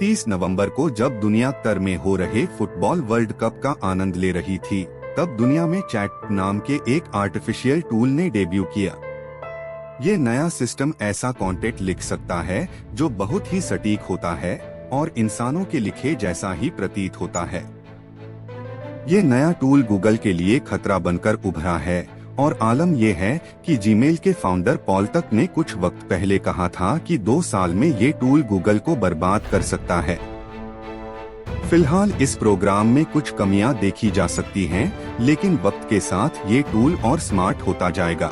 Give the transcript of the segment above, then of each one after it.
30 नवंबर को जब दुनिया तर में हो रहे फुटबॉल वर्ल्ड कप का आनंद ले रही थी, तब दुनिया में चैट नाम के एक आर्टिफिशियल टूल ने डेब्यू किया। ये नया सिस्टम ऐसा कंटेंट लिख सकता है जो बहुत ही सटीक होता है और इंसानों के लिखे जैसा ही प्रतीत होता है। ये नया टूल गूगल के लिए खतरा बनकर उभरा है और आलम यह है कि जीमेल के फाउंडर पॉल तक ने कुछ वक्त पहले कहा था कि 2 साल में ये टूल गूगल को बर्बाद कर सकता है। फिलहाल इस प्रोग्राम में कुछ कमियां देखी जा सकती हैं, लेकिन वक्त के साथ ये टूल और स्मार्ट होता जाएगा।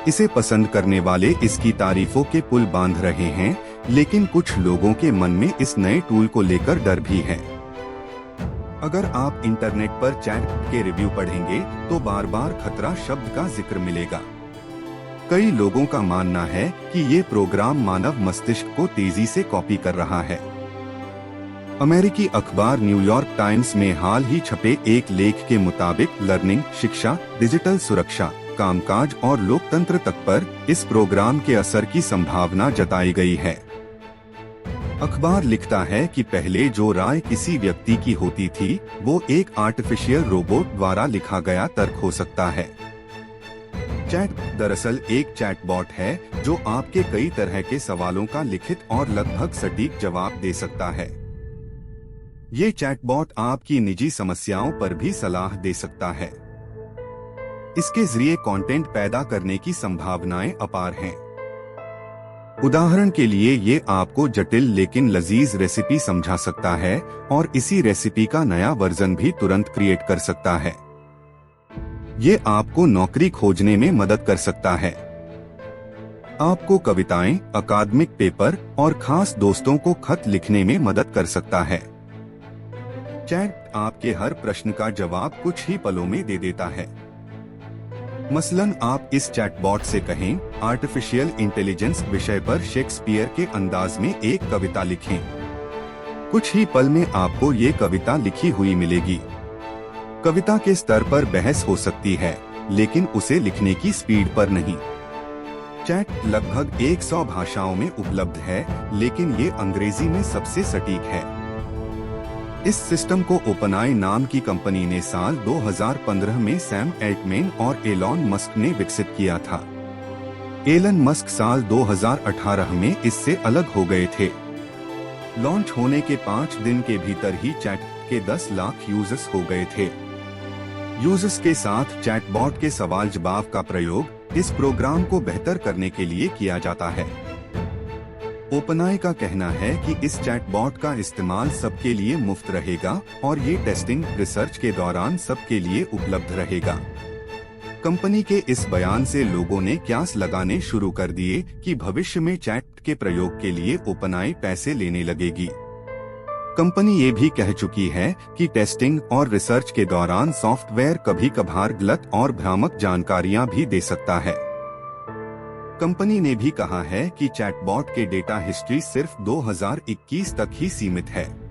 इसे पसंद करने वाले इसकी तारीफों के पुल बांध रहे हैं, लेकिन कुछ लोगों के मन में इस नए टूल को लेकर डर भी है। अगर आप इंटरनेट पर चैट के रिव्यू पढ़ेंगे तो बार बार खतरा शब्द का जिक्र मिलेगा। कई लोगों का मानना है कि ये प्रोग्राम मानव मस्तिष्क को तेजी से कॉपी कर रहा है। अमेरिकी अखबार न्यूयॉर्क टाइम्स में हाल ही छपे एक लेख के मुताबिक लर्निंग, शिक्षा, डिजिटल सुरक्षा, कामकाज और लोकतंत्र तक पर इस प्रोग्राम के असर की संभावना जताई गई है। अखबार लिखता है कि पहले जो राय किसी व्यक्ति की होती थी, वो एक आर्टिफिशियल रोबोट द्वारा लिखा गया तर्क हो सकता है। चैट दरअसल एक चैटबॉट है जो आपके कई तरह के सवालों का लिखित और लगभग सटीक जवाब दे सकता है। ये चैटबॉट आपकी निजी समस्याओं पर भी सलाह दे सकता है। इसके जरिए कंटेंट पैदा करने की संभावनाएं अपार हैं। उदाहरण के लिए ये आपको जटिल लेकिन लजीज रेसिपी समझा सकता है और इसी रेसिपी का नया वर्जन भी तुरंत क्रिएट कर सकता है। ये आपको नौकरी खोजने में मदद कर सकता है। आपको कविताएं, अकादमिक पेपर और खास दोस्तों को खत लिखने में मदद कर सकता है। चैट आपके हर प्रश्न का जवाब कुछ ही पलों में दे देता है। मसलन आप इस चैटबॉट से कहें, आर्टिफिशियल इंटेलिजेंस विषय पर शेक्सपियर के अंदाज में एक कविता लिखें। कुछ ही पल में आपको ये कविता लिखी हुई मिलेगी। कविता के स्तर पर बहस हो सकती है, लेकिन उसे लिखने की स्पीड पर नहीं। चैट लगभग 100 भाषाओं में उपलब्ध है, लेकिन ये अंग्रेजी में सबसे सटीक है। इस सिस्टम को ओपनआई नाम की कंपनी ने साल 2015 में सैम एल्टमैन और एलॉन मस्क ने विकसित किया था। एलन मस्क साल 2018 में इससे अलग हो गए थे। लॉन्च होने के 5 दिन के भीतर ही चैट के 10 लाख यूजर्स हो गए थे। यूजर्स के साथ चैटबॉट के सवाल जवाब का प्रयोग इस प्रोग्राम को बेहतर करने के लिए किया जाता है। ओपनआई का कहना है कि इस चैटबॉट का इस्तेमाल सबके लिए मुफ्त रहेगा और ये टेस्टिंग रिसर्च के दौरान सबके लिए उपलब्ध रहेगा। कंपनी के इस बयान से लोगों ने क्यास लगाने शुरू कर दिए कि भविष्य में चैट के प्रयोग के लिए ओपनआई पैसे लेने लगेगी। कंपनी ये भी कह चुकी है कि टेस्टिंग और रिसर्च के दौरान सॉफ्टवेयर कभी-कभार गलत और भ्रामक जानकारियां भी दे सकता है। कंपनी ने भी कहा है कि चैटबॉट के डेटा हिस्ट्री सिर्फ 2021 तक ही सीमित है।